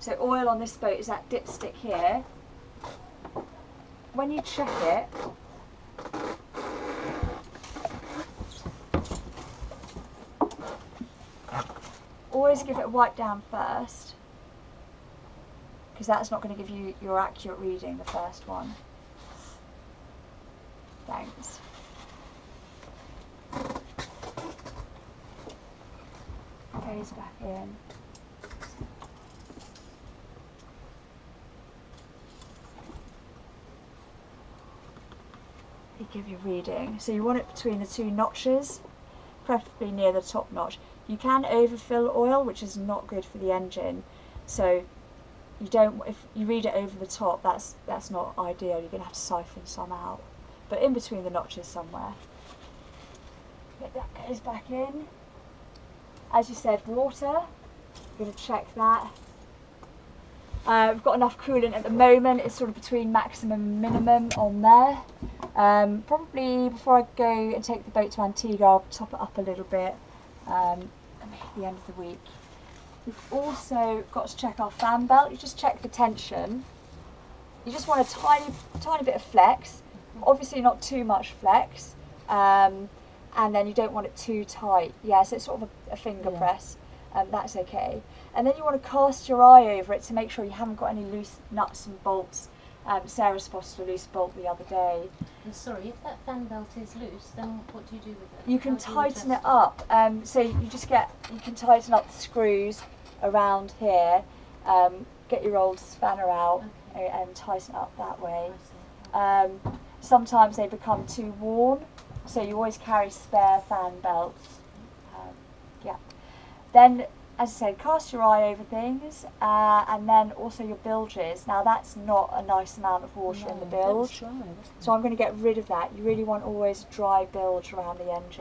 So oil on this boat is that dipstick here. When you check it, always give it a wipe down first, because that's not going to give you your accurate reading, the first one. Thanks. Goes back in. You give your reading. So you want it between the two notches, preferably near the top notch. You can overfill oil, which is not good for the engine. So you don't. If you read it over the top, that's not ideal. You're going to have to siphon some out. But in between the notches somewhere. That goes back in. As you said, water. We're going to check that. We've got enough coolant at the moment. It's sort of between maximum and minimum on there. Probably before I go and take the boat to Antigua, I'll top it up a little bit at the end of the week. We've also got to check our fan belt. You just check the tension. You just want a tiny bit of flex. Obviously not too much flex. And then you don't want it too tight. Yeah, so it's sort of a finger press. That's okay. And then you want to cast your eye over it to make sure you haven't got any loose nuts and bolts. Sarah spotted a loose bolt the other day. And sorry, if that fan belt is loose, then what do you do with it? You can tighten it up. So you can tighten up the screws around here. Get your old spanner out and tighten it up that way. Sometimes they become too worn. So you always carry spare fan belts. Yeah. Then, as I said, cast your eye over things, and then also your bilges. Now that's not a nice amount of water in the bilge, so I'm going to get rid of that. You really want always a dry bilge around the engine.